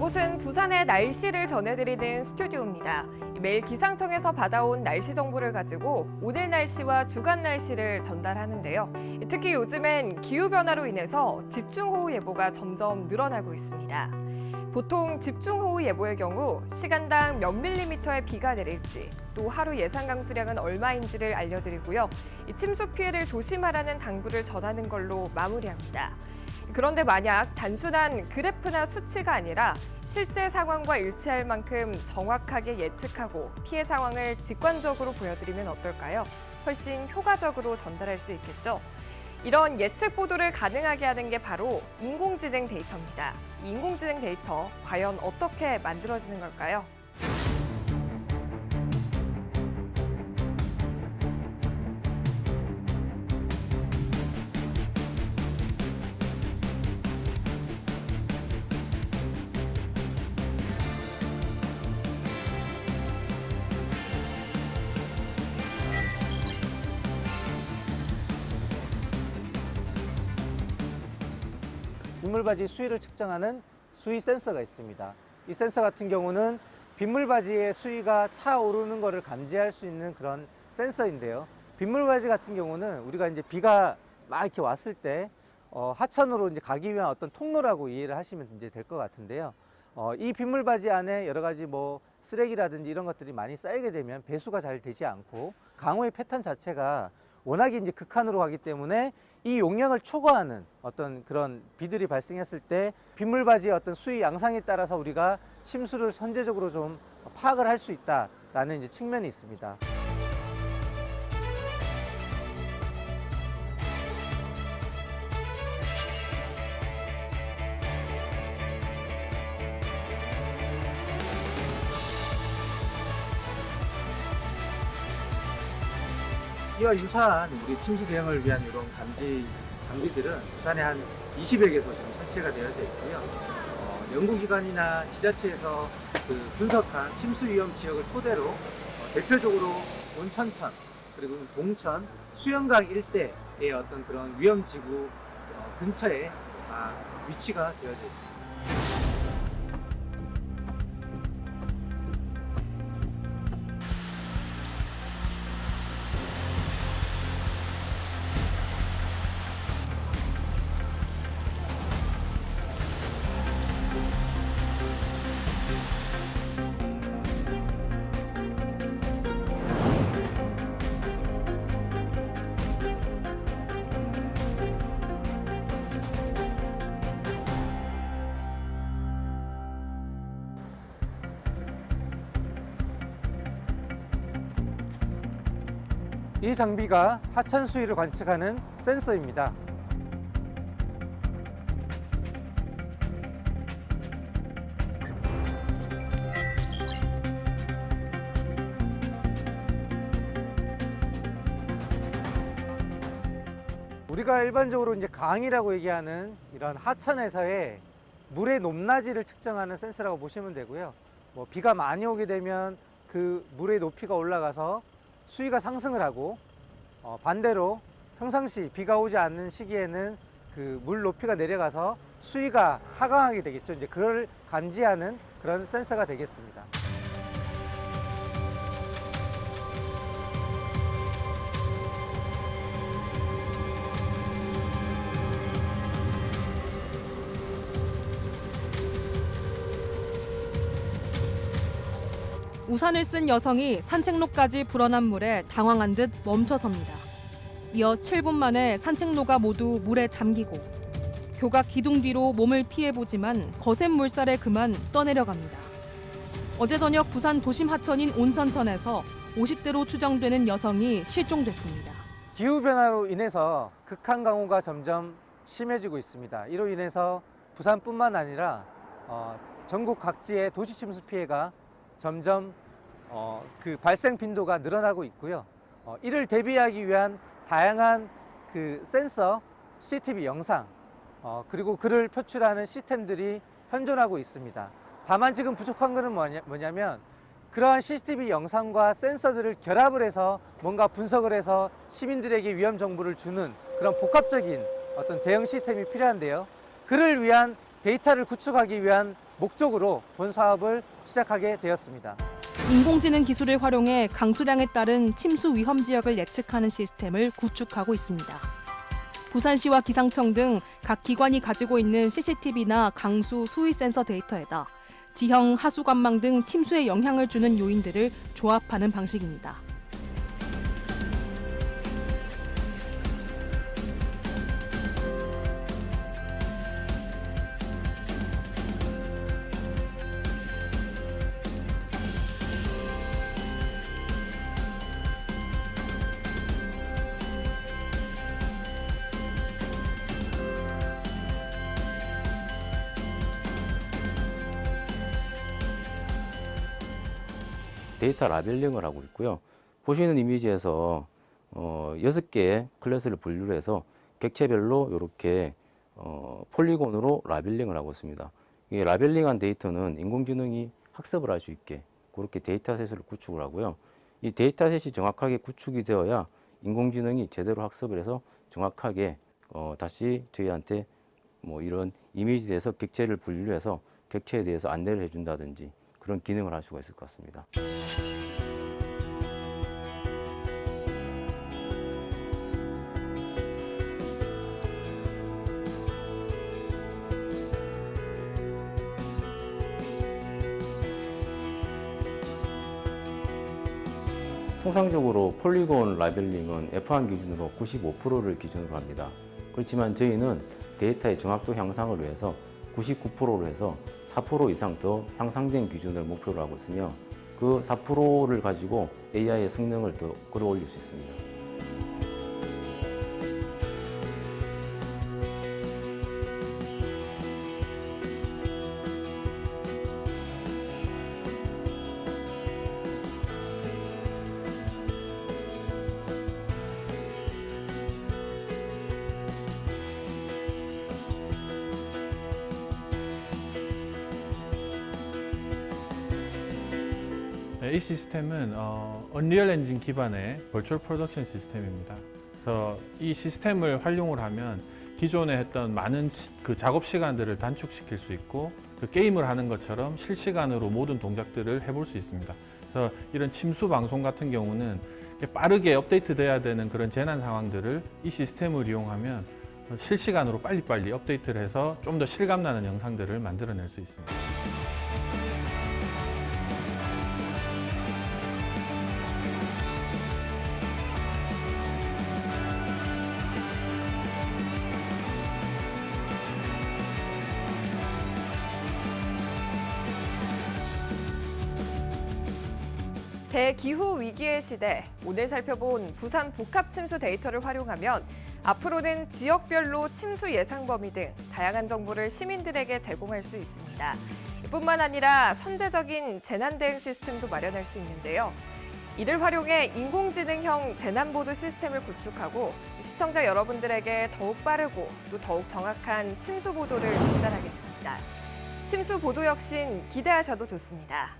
이곳은 부산의 날씨를 전해드리는 스튜디오입니다. 매일 기상청에서 받아온 날씨 정보를 가지고 오늘 날씨와 주간 날씨를 전달하는데요. 특히 요즘엔 기후변화로 인해서 집중호우 예보가 점점 늘어나고 있습니다. 보통 집중호우 예보의 경우 시간당 몇 밀리미터의 비가 내릴지, 또 하루 예상 강수량은 얼마인지를 알려드리고요. 침수 피해를 조심하라는 당부를 전하는 걸로 마무리합니다. 그런데 만약 단순한 그래프나 수치가 아니라 실제 상황과 일치할 만큼 정확하게 예측하고 피해 상황을 직관적으로 보여드리면 어떨까요? 훨씬 효과적으로 전달할 수 있겠죠? 이런 예측 보도를 가능하게 하는 게 바로 인공지능 데이터입니다. 이 인공지능 데이터 과연 어떻게 만들어지는 걸까요? 빗물바지 수위를 측정하는 수위 센서가 있습니다. 이 센서 같은 경우는 빗물바지의 수위가 차오르는 것을 감지할 수 있는 그런 센서인데요. 빗물바지 같은 경우는 우리가 이제 비가 막 이렇게 왔을 때 하천으로 이제 가기 위한 어떤 통로라고 이해를 하시면 이제 될 것 같은데요. 이 빗물바지 안에 여러 가지 뭐 쓰레기라든지 이런 것들이 많이 쌓이게 되면 배수가 잘 되지 않고 강우의 패턴 자체가 워낙에 이제 극한으로 가기 때문에 이 용량을 초과하는 어떤 그런 비들이 발생했을 때 빗물바지의 어떤 수위 양상에 따라서 우리가 침수를 선제적으로 좀 파악을 할 수 있다라는 이제 측면이 있습니다. 이와 유사한 우리 침수 대응을 위한 이런 감지 장비들은 부산에 한 20여 개소 지금 설치가 되어져 있고요. 연구기관이나 지자체에서 그 분석한 침수 위험 지역을 토대로 대표적으로 온천천, 그리고 동천, 수영강 일대의 어떤 그런 위험지구 근처에 위치가 되어져 있습니다. 이 장비가 하천 수위를 관측하는 센서입니다. 우리가 일반적으로 이제 강이라고 얘기하는 이런 하천에서의 물의 높낮이를 측정하는 센서라고 보시면 되고요. 뭐 비가 많이 오게 되면 그 물의 높이가 올라가서 수위가 상승을 하고 반대로 평상시 비가 오지 않는 시기에는 그 물 높이가 내려가서 수위가 하강하게 되겠죠. 이제 그걸 감지하는 그런 센서가 되겠습니다. 우산을 쓴 여성이 산책로까지 불어난 물에 당황한 듯 멈춰섭니다. 이어 7분 만에 산책로가 모두 물에 잠기고 교각 기둥 뒤로 몸을 피해보지만 거센 물살에 그만 떠내려갑니다. 어제 저녁 부산 도심 하천인 온천천에서 50대로 추정되는 여성이 실종됐습니다. 기후변화로 인해서 극한 강우가 점점 심해지고 있습니다. 이로 인해서 부산뿐만 아니라 전국 각지의 도시 침수 피해가 점점 그 발생 빈도가 늘어나고 있고요. 이를 대비하기 위한 다양한 그 센서, CCTV 영상, 그리고 그를 표출하는 시스템들이 현존하고 있습니다. 다만 지금 부족한 것은 뭐냐면 그러한 CCTV 영상과 센서들을 결합을 해서 뭔가 분석을 해서 시민들에게 위험 정보를 주는 그런 복합적인 어떤 대응 시스템이 필요한데요. 그를 위한 데이터를 구축하기 위한 목적으로 본 사업을 시작하게 되었습니다. 인공지능 기술을 활용해 강수량에 따른 침수 위험 지역을 예측하는 시스템을 구축하고 있습니다. 부산시와 기상청 등 각 기관이 가지고 있는 CCTV나 강수 수위 센서 데이터에다 지형, 하수관망 등 침수에 영향을 주는 요인들을 조합하는 방식입니다. 데이터 라벨링을 하고 있고요. 보시는 이미지에서 6개의 클래스를 분류를 해서 객체별로 이렇게 폴리곤으로 라벨링을 하고 있습니다. 이 라벨링한 데이터는 인공지능이 학습을 할 수 있게 그렇게 데이터셋을 구축을 하고요. 이 데이터셋이 정확하게 구축이 되어야 인공지능이 제대로 학습을 해서 정확하게 다시 저희한테 뭐 이런 이미지에 대해서 객체를 분류해서 객체에 대해서 안내를 해준다든지 그런 기능을 할 수가 있을 것 같습니다. 통상적으로 폴리곤 라벨링은 F1 기준으로 95%를 기준으로 합니다. 그렇지만 저희는 데이터의 정확도 향상을 위해서 99%로 해서 4% 이상 더 향상된 기준을 목표로 하고 있으며 그 4%를 가지고 AI의 성능을 더 끌어올릴 수 있습니다. 이 시스템은 언리얼 엔진 기반의 버추얼 프로덕션 시스템입니다. 그래서 이 시스템을 활용을 하면 기존에 했던 많은 그 작업 시간들을 단축시킬 수 있고 그 게임을 하는 것처럼 실시간으로 모든 동작들을 해볼 수 있습니다. 그래서 이런 침수 방송 같은 경우는 빠르게 업데이트돼야 되는 그런 재난 상황들을 이 시스템을 이용하면 실시간으로 빨리빨리 업데이트를 해서 좀 더 실감나는 영상들을 만들어낼 수 있습니다. 대기후 위기의 시대, 오늘 살펴본 부산 복합 침수 데이터를 활용하면 앞으로는 지역별로 침수 예상 범위 등 다양한 정보를 시민들에게 제공할 수 있습니다. 뿐만 아니라 선제적인 재난 대응 시스템도 마련할 수 있는데요. 이를 활용해 인공지능형 재난보도 시스템을 구축하고 시청자 여러분들에게 더욱 빠르고 또 더욱 정확한 침수 보도를 전달하겠습니다. 침수 보도 혁신 기대하셔도 좋습니다.